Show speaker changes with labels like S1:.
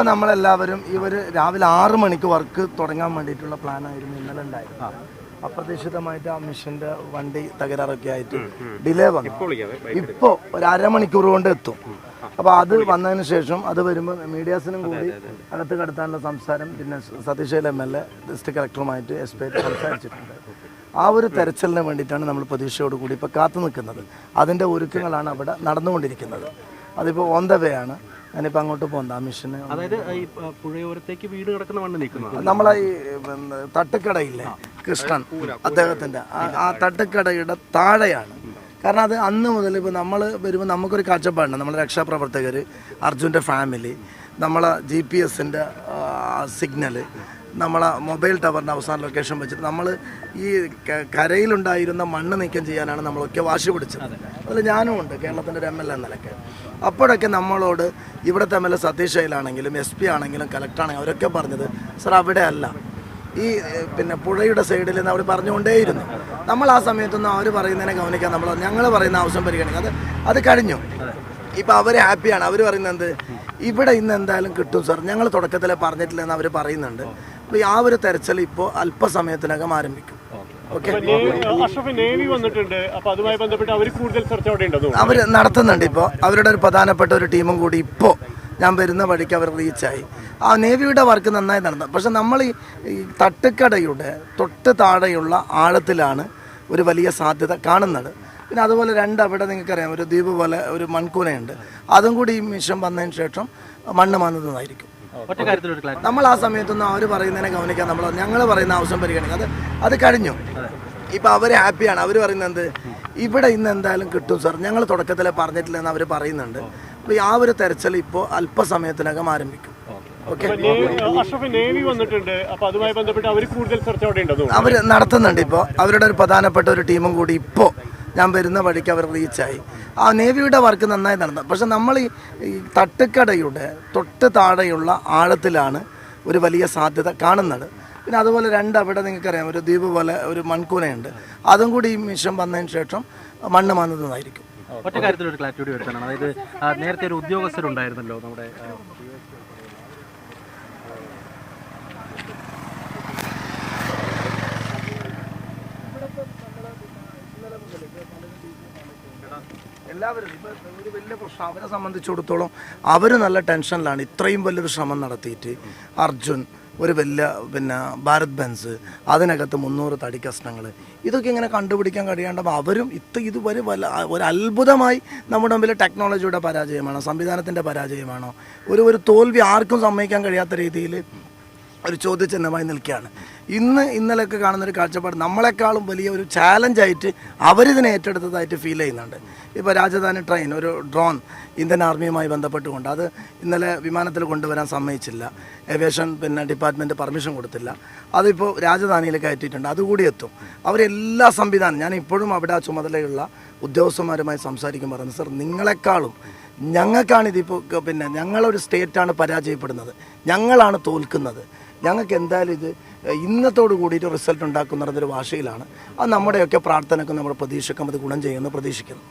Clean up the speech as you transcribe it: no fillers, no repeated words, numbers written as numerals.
S1: നമ്മളെല്ലാവരും ഇവര് രാവിലെ 6 മണിക്ക് വർക്ക് തുടങ്ങാൻ വേണ്ടിയിട്ടുള്ള പ്ലാനായിരുന്നു ഇന്നലെ ഉണ്ടായിരുന്നത്. അപ്രതീക്ഷിതമായിട്ട് ആ മിഷന്റെ വണ്ടി തകരാറൊക്കെ ആയിട്ട് ഡിലേ വന്നു. ഇപ്പോൾ ഒരു അരമണിക്കൂർ കൊണ്ട് എത്തും. അപ്പോൾ അത് വന്നതിന് ശേഷം അത് വരുമ്പോൾ മീഡിയാസിനും കൂടി അകത്ത് കടത്താനുള്ള സംസാരം പിന്നെ സതീഷ് MLA ഡിസ്ട്രിക്ട് കളക്ടറുമായിട്ട് SP സംസാരിച്ചിട്ടുണ്ട്. ആ ഒരു തെരച്ചിലിന് വേണ്ടിയിട്ടാണ് നമ്മൾ പ്രതീക്ഷയോടുകൂടി ഇപ്പോൾ കാത്തു നിൽക്കുന്നത്. അതിൻ്റെ ഒരുക്കങ്ങളാണ് അവിടെ നടന്നുകൊണ്ടിരിക്കുന്നത്. അതിപ്പോൾ ഓൺ ദ വേ ആണ്. ഞാനിപ്പോൾ അങ്ങോട്ട് പോകുന്നത് ആ മിഷന്.
S2: അതായത് ഈ പുഴയോരത്തേക്ക് വീട് കിടക്കുന്ന മണ്ണ് നീക്കുന്നത്
S1: നമ്മളെ ഈ തട്ടുക്കടയില്ലേ കൃഷ്ണൻ അദ്ദേഹത്തിൻ്റെ ആ തട്ടുക്കടയുടെ താഴെയാണ്. കാരണം അത് അന്ന് മുതൽ ഇപ്പോൾ നമ്മൾ വരുമ്പോൾ നമുക്കൊരു കാഴ്ചപ്പാടുണ്ട്. നമ്മളെ രക്ഷാപ്രവർത്തകർ, അർജുൻ്റെ ഫാമിലി, നമ്മളെ GPS-ൻ്റെ സിഗ്നൽ, നമ്മളെ മൊബൈൽ ടവറിൻ്റെ അവസാന ലൊക്കേഷൻ വെച്ചിട്ട് നമ്മൾ ഈ കരയിലുണ്ടായിരുന്ന മണ്ണ് നീക്കം ചെയ്യാനാണ് നമ്മളൊക്കെ വാശി പിടിച്ചത്. അതിൽ ഞാനും ഉണ്ട്, കേരളത്തിൻ്റെ ഒരു MLA നിലയ്ക്ക്. അപ്പോഴൊക്കെ നമ്മളോട് ഇവിടുത്തെ MLA സതീഷ് ആണെങ്കിലും SP ആണെങ്കിലും കളക്ടറാണെങ്കിലും അവരൊക്കെ പറഞ്ഞത് സർ അവിടെ അല്ല, ഈ പിന്നെ പുഴയുടെ സൈഡിൽ നിന്ന് അവർ പറഞ്ഞുകൊണ്ടേയിരുന്നു. നമ്മൾ ആ സമയത്തൊന്നും അവർ പറയുന്നതിനെ ഗവനിക്കാൻ ഞങ്ങൾ പറയുന്ന ആവശ്യം പരിഗണിക്കുക. അത് കഴിഞ്ഞു. ഇപ്പം അവർ ഹാപ്പിയാണ്. അവർ പറയുന്നത് എന്ത്, ഇവിടെ ഇന്ന് എന്തായാലും കിട്ടും സർ, ഞങ്ങൾ തുടക്കത്തിലെ പറഞ്ഞിട്ടില്ലെന്ന് അവർ പറയുന്നുണ്ട്. അപ്പോൾ ആ ഒരു തെരച്ചിൽ ഇപ്പോൾ അല്പസമയത്തിനകം ആരംഭിക്കും. അവർ നടത്തുന്നുണ്ട്. ഇപ്പോൾ അവരുടെ ഒരു പ്രധാനപ്പെട്ട ഒരു ടീമും കൂടി ഇപ്പോൾ ഞാൻ വരുന്ന വഴിക്ക് അവർ റീച്ചായി. ആ നേവിയുടെ വർക്ക് നന്നായി നടന്നു. പക്ഷെ നമ്മൾ ഈ തട്ടുക്കടയുടെ തൊട്ട് താഴെയുള്ള ആഴത്തിലാണ് ഒരു വലിയ സാധ്യത കാണുന്നത്. പിന്നെ അതുപോലെ അവിടെ നിങ്ങൾക്കറിയാം ഒരു ദ്വീപ് പോലെ ഒരു മൺകൂനയുണ്ട്. അതും കൂടി ഈ മിഷൻ വന്നതിന് ശേഷം മണ്ണ് മാറുന്നതായിരിക്കും. നമ്മൾ ആ സമയത്തൊന്നും അവർ പറയുന്നതിനെ ഗവനിക്കാൻ ഞങ്ങൾ പറയുന്ന ആവശ്യം പരിഗണിക്കുക. അത് കഴിഞ്ഞു. ഇപ്പം അവർ ഹാപ്പിയാണ്. അവർ പറയുന്നത് എന്ത്, ഇവിടെ ഇന്ന് എന്തായാലും കിട്ടും സർ, ഞങ്ങൾ തുടക്കത്തിലെ പറഞ്ഞിട്ടില്ലെന്ന് അവർ പറയുന്നുണ്ട്. അപ്പോൾ ആ ഒരു തെരച്ചിൽ ഇപ്പോൾ അല്പസമയത്തിനകം ആരംഭിക്കും. അവർ നടത്തുന്നുണ്ട്. ഇപ്പോൾ അവരുടെ ഒരു പ്രധാനപ്പെട്ട ഒരു ടീമും കൂടി ഇപ്പോൾ ഞാൻ വരുന്ന വഴിക്ക് അവർ റീച്ചായി. ആ നേവിയുടെ വർക്ക് നന്നായി നടന്നു. പക്ഷെ നമ്മൾ ഈ തട്ടുക്കടയുടെ തൊട്ട് താഴെയുള്ള ആഴത്തിലാണ് ഒരു വലിയ സാധ്യത കാണുന്നത്. പിന്നെ അതുപോലെ അവിടെ നിങ്ങൾക്കറിയാം ഒരു ദ്വീപ് പോലെ ഒരു മൺകൂനയുണ്ട്. അതും കൂടി ഈ മിഷൻ വന്നതിന് ശേഷം മണ്ണ് മാറുന്നതായിരിക്കും.
S2: ഒറ്റ കാര്യത്തിലൊരു ക്ലാരിറ്റി വരുത്താനാണ്. അതായത് നേരത്തെ ഒരു ഉദ്യോഗസ്ഥരുണ്ടായിരുന്നല്ലോ നമ്മുടെ
S1: എല്ലാവരും ഇപ്പോൾ ഒരു വലിയ പ്രശ്നം അവരെ സംബന്ധിച്ചിടത്തോളം അവർ നല്ല ടെൻഷനിലാണ്. ഇത്രയും വലിയൊരു ശ്രമം നടത്തിയിട്ട് അർജുൻ, ഒരു വലിയ പിന്നെ ഭാരത് ബെൻസ്, അതിനകത്ത് 300 തടി കഷ്ണങ്ങൾ, ഇതൊക്കെ ഇങ്ങനെ കണ്ടുപിടിക്കാൻ കഴിയാണ്ടപ്പോൾ അവരും ഇതുവരെ ഒരു അത്ഭുതമായി നമ്മുടെ മുമ്പിൽ ടെക്നോളജിയുടെ പരാജയമാണോ, സംവിധാനത്തിൻ്റെ പരാജയമാണോ, ഒരു തോൽവി ആർക്കും സമ്മതിക്കാൻ കഴിയാത്ത രീതിയിൽ ഒരു ചോദ്യചിഹ്നമായി നിൽക്കുകയാണ്. ഇന്നലെയൊക്കെ കാണുന്നൊരു കാഴ്ചപ്പാട് നമ്മളെക്കാളും വലിയ ഒരു ചാലഞ്ചായിട്ട് അവരിതിനെ ഏറ്റെടുത്തതായിട്ട് ഫീൽ ചെയ്യുന്നുണ്ട്. ഇപ്പോൾ രാജധാനി ട്രെയിൻ, ഒരു ഡ്രോൺ ഇന്ത്യൻ ആർമിയുമായി ബന്ധപ്പെട്ടുകൊണ്ട് അത് ഇന്നലെ വിമാനത്തിൽ കൊണ്ടുവരാൻ സമ്മതിച്ചില്ല. ഏവിയേഷൻ ഡിപ്പാർട്ട്മെൻറ്റ് പെർമിഷൻ കൊടുത്തില്ല. അതിപ്പോൾ രാജധാനിയിൽ കയറ്റിയിട്ടുണ്ട്. അതുകൂടി എത്തും. അവരെല്ലാ സംവിധാനം, ഞാൻ ഇപ്പോഴും അവിടെ ആ ചുമതലയുള്ള ഉദ്യോഗസ്ഥന്മാരുമായി സംസാരിക്കുമ്പോൾ പറഞ്ഞു സർ, നിങ്ങളെക്കാളും ഞങ്ങൾക്കാണ് ഇതിപ്പോൾ ഞങ്ങളൊരു സ്റ്റേറ്റാണ് പരാജയപ്പെടുന്നത്, ഞങ്ങളാണ് തോൽക്കുന്നത്, ഞങ്ങൾക്ക് എന്തായാലും ഇത് ഇന്നത്തോടു കൂടിയിട്ട് റിസൾട്ട് ഉണ്ടാക്കുന്നതൊരു ഭാഷയിലാണ്. അത് നമ്മുടെയൊക്കെ പ്രാർത്ഥനയ്ക്കും നമ്മുടെ പ്രതീക്ഷയ്ക്കും അത് ഗുണം ചെയ്യുമെന്ന് പ്രതീക്ഷിക്കുന്നു.